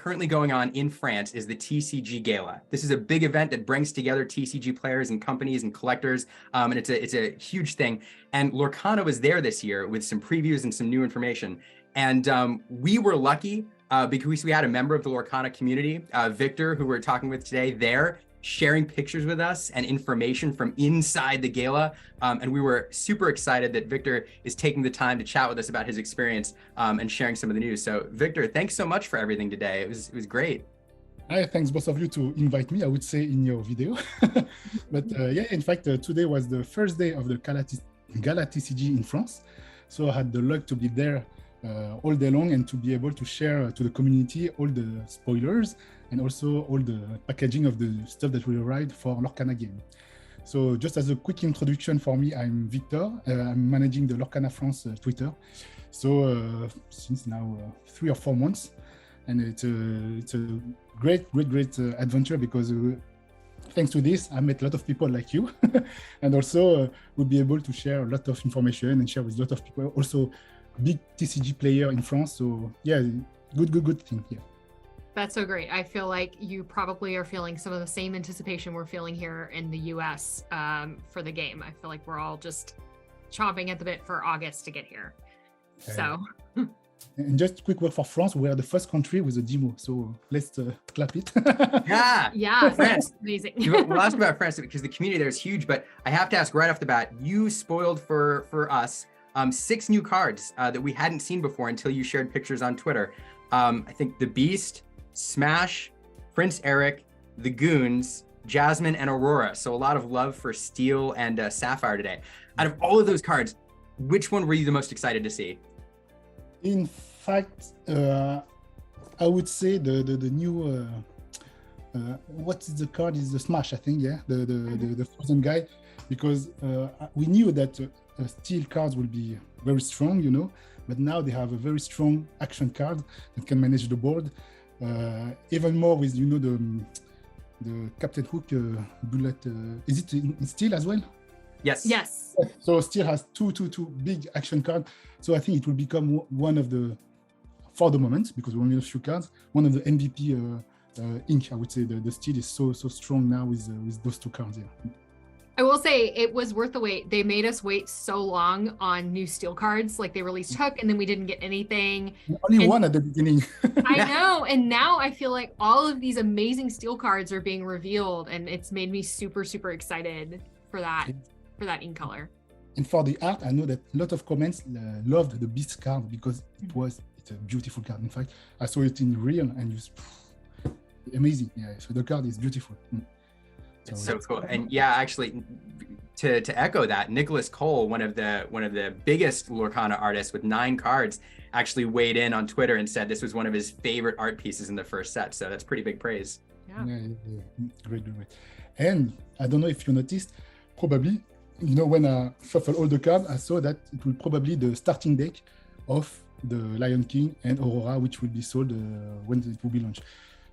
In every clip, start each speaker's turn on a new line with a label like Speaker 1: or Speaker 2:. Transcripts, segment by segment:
Speaker 1: currently going on in France is the TCG Gala. This is a big event that brings together TCG players and companies and collectors, and it's a huge thing. And Lorcana was there this year with some previews and some new information. And we were lucky because we had a member of the Lorcana community, Victor, who we're talking with today, there, sharing pictures with us and information from inside the gala. And we were super excited that Victor is taking the time to chat with us about his experience and sharing some of the news. So Victor, thanks so much for everything today. It was great.
Speaker 2: Hi, thanks both of you to invite me, I would say, in your video. But yeah, in fact, today was the first day of the Gala TCG in France. So I had the luck to be there all day long and to be able to share to the community all the spoilers and also all the packaging of the stuff that will arrive for Lorcana game. So just as a quick introduction for me, I'm Victor. I'm managing the Lorcana France Twitter. So since now 3 or 4 months, and it's a great adventure because thanks to this, I met a lot of people like you, and also we'll be able to share a lot of information and share with a lot of people. Also, big TCG player in France. So yeah, good thing here.
Speaker 3: That's so great. I feel like you probably are feeling some of the same anticipation we're feeling here in the US for the game. I feel like we're all just chomping at the bit for August to get here. So.
Speaker 2: And just a quick word for France, we are the first country with a demo. So let's clap it.
Speaker 3: Yeah,
Speaker 1: France.
Speaker 3: Amazing.
Speaker 1: We'll ask about France because the community there is huge, but I have to ask right off the bat, you spoiled for us 6 new cards that we hadn't seen before until you shared pictures on Twitter. I think the Beast, Smash, Prince Eric, the Goons, Jasmine, and Aurora. So a lot of love for Steel and Sapphire today. Out of all of those cards, which one were you the most excited to see?
Speaker 2: In fact, I would say the new what is the card is the Smash, I think, yeah, the frozen guy, because we knew that Steel cards will be very strong, you know, but now they have a very strong action card that can manage the board. Even more with, you know, the Captain Hook bullet. Is it in Steel as well?
Speaker 1: Yes.
Speaker 3: Yes.
Speaker 2: So Steel has two big action cards. So I think it will become one of the, for the moment, because we only have a few cards, one of the MVP ink. I would say the Steel is so strong now with those 2 cards. Yeah.
Speaker 3: I will say it was worth the wait. They made us wait so long on new Steel cards. Like they released Hook and then we didn't get anything.
Speaker 2: Only one at the beginning.
Speaker 3: I know. And now I feel like all of these amazing Steel cards are being revealed and it's made me super excited for that ink color.
Speaker 2: And for the art, I know that a lot of comments loved the Beast card because it's a beautiful card. In fact, I saw it in real and it's amazing. Yeah, so the card is beautiful.
Speaker 1: It's so cool. And yeah, actually, to echo that, Nicholas Cole, one of the biggest Lorcana artists with 9 cards, actually weighed in on Twitter and said this was one of his favorite art pieces in the first set. So that's pretty big praise.
Speaker 3: Yeah.
Speaker 2: Great. And I don't know if you noticed, probably, you know, when I shuffle all the cards, I saw that it will probably the starting deck of the Lion King and Aurora, which will be sold when it will be launched.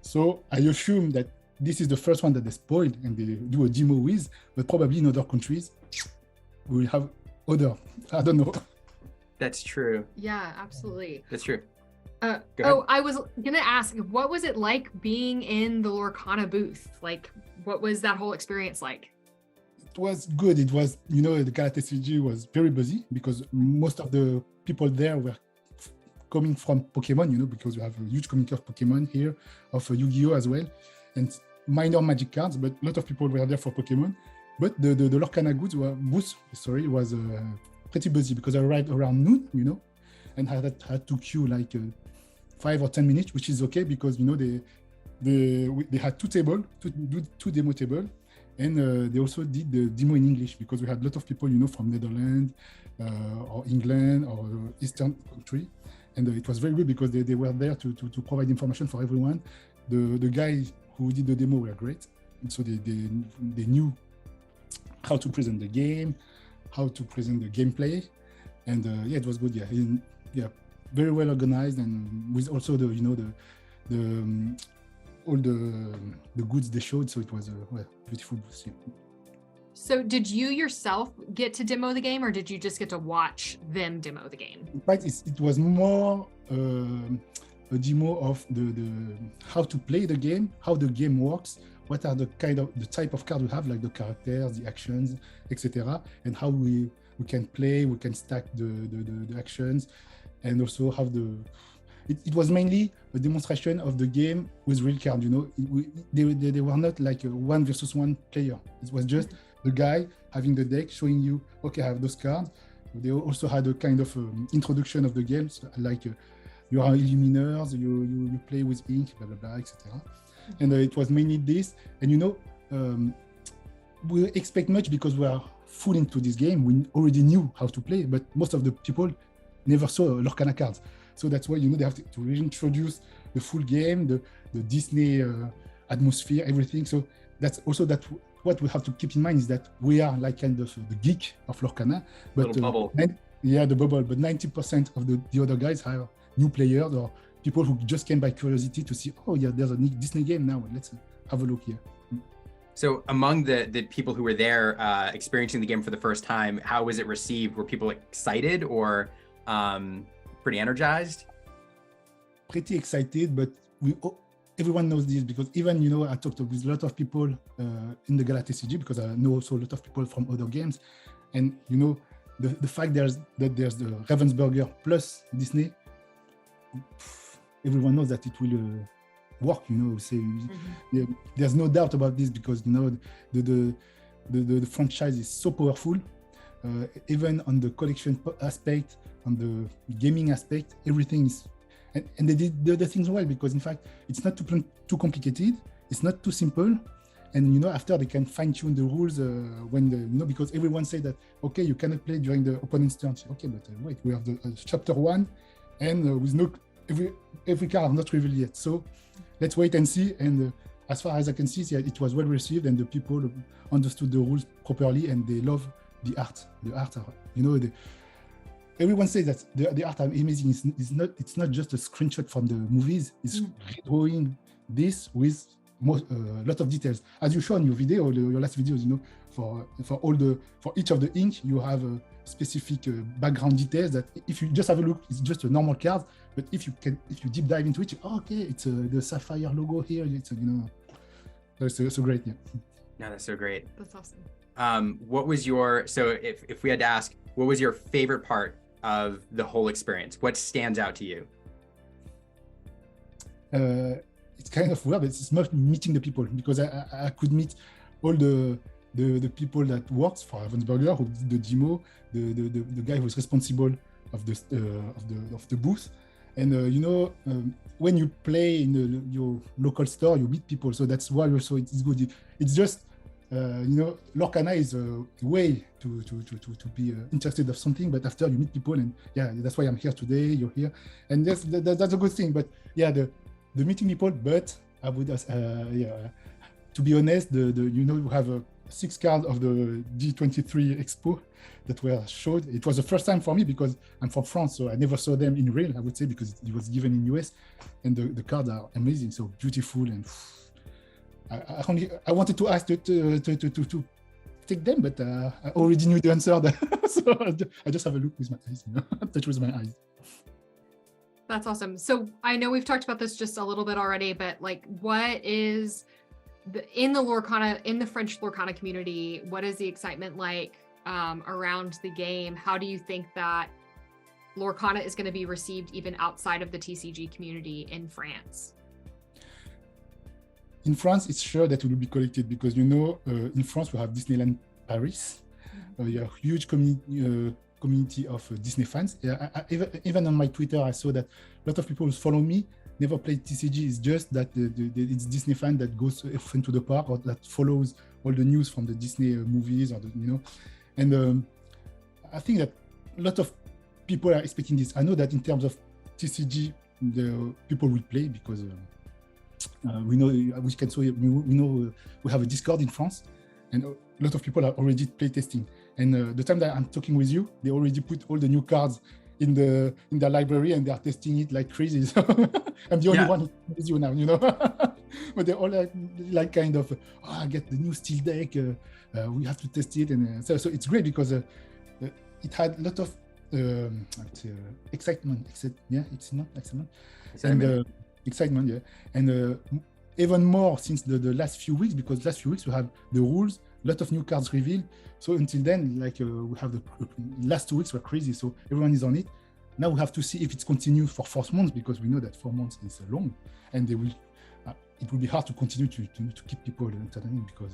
Speaker 2: So I assume that this is the first one that they spoiled and they do a demo with, but probably in other countries, we will have other, I don't know.
Speaker 1: That's true.
Speaker 3: Yeah, absolutely.
Speaker 1: That's true.
Speaker 3: I was gonna ask, what was it like being in the Lorcana booth? Like, what was that whole experience like?
Speaker 2: It was good. It was, you know, the Gala TCG was very busy because most of the people there were coming from Pokemon, you know, because we have a huge community of Pokemon here, of Yu-Gi-Oh as well, and minor Magic cards, but a lot of people were there for Pokemon. But the Lorcana booth was pretty busy because I arrived around noon, you know, and I had to queue like 5 or 10 minutes, which is okay because, you know, they had 2 demo tables, and they also did the demo in English because we had a lot of people, you know, from Netherlands or England or Eastern country, and it was very good because they were there to provide information for everyone. The guys who did the demo were great, and so they knew how to present the game, how to present the gameplay, and yeah, it was good. Yeah, very well organized, and with also the, you know, all the goods they showed. So it was a beautiful booth. Yeah.
Speaker 3: So did you yourself get to demo the game, or did you just get to watch them demo the game?
Speaker 2: In fact, it was more a demo of the how to play the game, how the game works, what are the type of card we have, like the characters, the actions, etc., and how we can play, we can stack the actions, and also have it was mainly a demonstration of the game with real cards. They were not like a 1 versus 1 player. It was just the guy having the deck, showing you, okay, I have those cards. They also had a kind of introduction of the games, like you are illuminers, you play with ink, blah blah blah, etc. And it was mainly this. And we expect much because we are full into this game. We already knew how to play, but most of the people never saw Lorcana cards. So that's why they have to reintroduce the full game, the Disney atmosphere, everything. So that's also what we have to keep in mind is that we are like kind of the geek of Lorcana, but
Speaker 1: little bubble.
Speaker 2: The bubble. But 90% of the other guys are new players or people who just came by curiosity to see, oh yeah, there's a Disney game now. Let's have a look here.
Speaker 1: So among the people who were there experiencing the game for the first time, how was it received? Were people excited or pretty energized?
Speaker 2: Pretty excited, but everyone knows this because even, I talked with a lot of people in the Gala TCG because I know also a lot of people from other games. And, the fact there's the Ravensburger plus Disney, everyone knows that it will work, there's no doubt about this because, the franchise is so powerful, even on the collection aspect, on the gaming aspect, everything is, and they did the other things well because in fact it's not too complicated, it's not too simple, and after they can fine-tune the rules when because everyone say that okay, you cannot play during the opponent's turn. Okay, but wait, we have the chapter 1 and with no every card are not revealed yet, so let's wait and see. And as far as I can see, it was well received and the people understood the rules properly and they love the art everyone says that the art are amazing. It's not just a screenshot from the movies. It's redrawing this with a lot of details. As you show in your video, your last videos, for each of the ink, you have a specific background details that if you just have a look, it's just a normal card. But if you deep dive into it, okay, it's the Sapphire logo here. It's that's so great. Yeah.
Speaker 1: No, that's so great.
Speaker 3: That's awesome.
Speaker 1: What was so if we had to ask, what was your favorite part of the whole experience? What stands out to you?
Speaker 2: It's kind of weird, but it's not meeting the people because I could meet all the people that works for Ravensburger, who did the demo, the guy who was responsible of the booth, and when you play in your local store, you meet people, so that's why also it's good. It's just Lorcana is a way to be interested of something, but after you meet people, and that's why I'm here today. You're here, and that's a good thing. But the meeting people. But I would to be honest, we have 6 cards of the G23 Expo that were showed. It was the first time for me because I'm from France, so I never saw them in real, I would say, because it was given in US, and the cards are amazing, so beautiful. And I wanted to ask to take them, but I already knew the answer. So I just have a look with my eyes, touch with my eyes.
Speaker 3: That's awesome. So I know we've talked about this just a little bit already, but like, what is in the French Lorcana community, what is the excitement like around the game? How do you think that Lorcana is going to be received even outside of the TCG community in France?
Speaker 2: In France, it's sure that it will be collected because in France we have Disneyland Paris. We have a huge community of Disney fans. Even on my Twitter, I saw that a lot of people who follow me never played TCG. It's just that it's Disney fan that goes often to the park or that follows all the news from the Disney movies or And I think that a lot of people are expecting this. I know that in terms of TCG, the people will play because we know we have a Discord in France, and a lot of people are already play testing. And the time that I'm talking with you, they already put all the new cards in their library and they are testing it like crazy. So I'm the only one who with you now, but they're all like kind of, I get the new steel deck. We have to test it, and so it's great because it had a lot of I'd say, excitement. Yeah, it's not excitement.
Speaker 1: Excitement.
Speaker 2: And excitement, yeah. And even more since the last few weeks, because last few weeks we have the rules, a lot of new cards revealed. So until then, like we have the last 2 weeks were crazy. So everyone is on it. Now we have to see if it's continued for 4 months, because we know that 4 months is long, and they will. It will be hard to continue to keep people entertained, because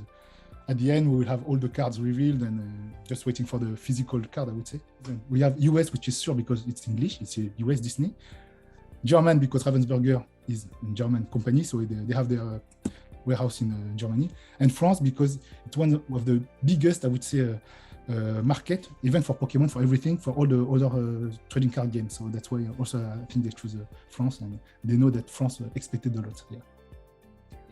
Speaker 2: at the end we will have all the cards revealed and just waiting for the physical card, I would say. Then we have US, which is sure because it's English, it's a US Disney. German, because Ravensburger is a German company, so they have their warehouse in Germany. And France, because it's one of the biggest, I would say, market, even for Pokemon, for everything, for all the other trading card games. So that's why also I think they choose France, and they know that France expected a lot. Yeah.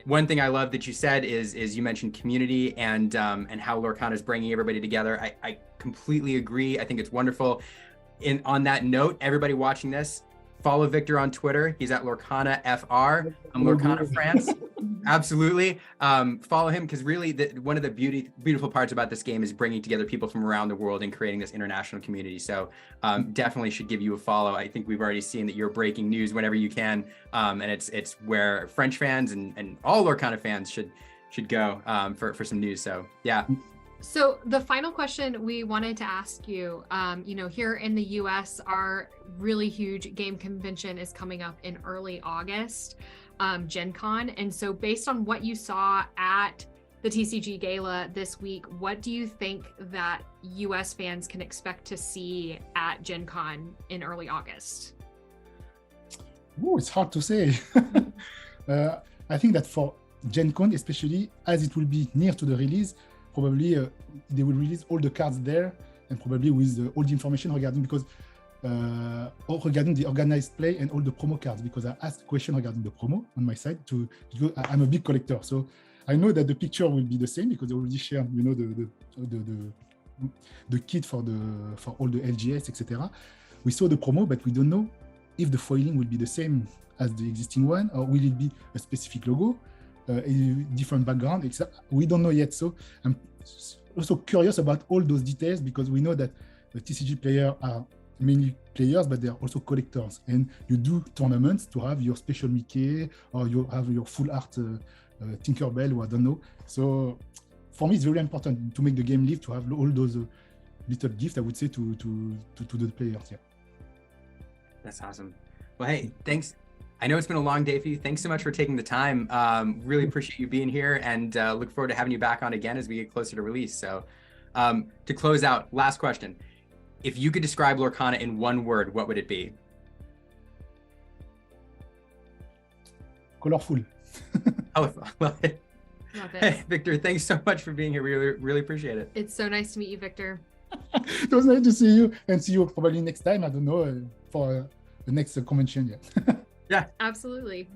Speaker 1: One thing I love that you said is you mentioned community and how Lorcana is bringing everybody together. I completely agree. I think it's wonderful. On that note, everybody watching this, follow Victor on Twitter. He's at Lorcana FR. I'm Lorcana France. Absolutely. Follow him, because really one of the beautiful parts about this game is bringing together people from around the world and creating this international community. So definitely should give you a follow. I think we've already seen that you're breaking news whenever you can. And it's where French fans and all Lorcana fans should go for some news. So yeah.
Speaker 3: So the final question we wanted to ask you, here in the US, our really huge game convention is coming up in early August, Gen Con. And so based on what you saw at the TCG Gala this week, what do you think that US fans can expect to see at Gen Con in early August?
Speaker 2: Oh, it's hard to say. I think that for Gen Con, especially as it will be near to the release, probably they will release all the cards there, and probably with all the information regarding regarding the organized play and all the promo cards, because I asked a question regarding the promo on my side because I'm a big collector, so I know that the picture will be the same, because they already share, the kit for all the LGS, etc. We saw the promo, but we don't know if the foiling will be the same as the existing one, or will it be a specific logo, a different background, etc. We don't know yet. So I'm also curious about all those details, because we know that the TCG players are mainly players, but they are also collectors. And you do tournaments to have your special Mickey, or you have your full art Tinkerbell, or I don't know. So for me, it's very important to make the game live, to have all those little gifts, I would say, to the players. Yeah.
Speaker 1: That's awesome. Well, hey, thanks. I know it's been a long day for you. Thanks so much for taking the time. Really appreciate you being here, and look forward to having you back on again as we get closer to release. So to close out, last question. If you could describe Lorcana in one word, what would it be?
Speaker 2: Colorful.
Speaker 1: Colorful. Love it.
Speaker 3: Love it.
Speaker 1: Hey, Victor, thanks so much for being here. We really appreciate it.
Speaker 3: It's so nice to meet you, Victor.
Speaker 2: It was nice to see you, and see you probably next time. I don't know, for the next convention. Yeah.
Speaker 3: Absolutely.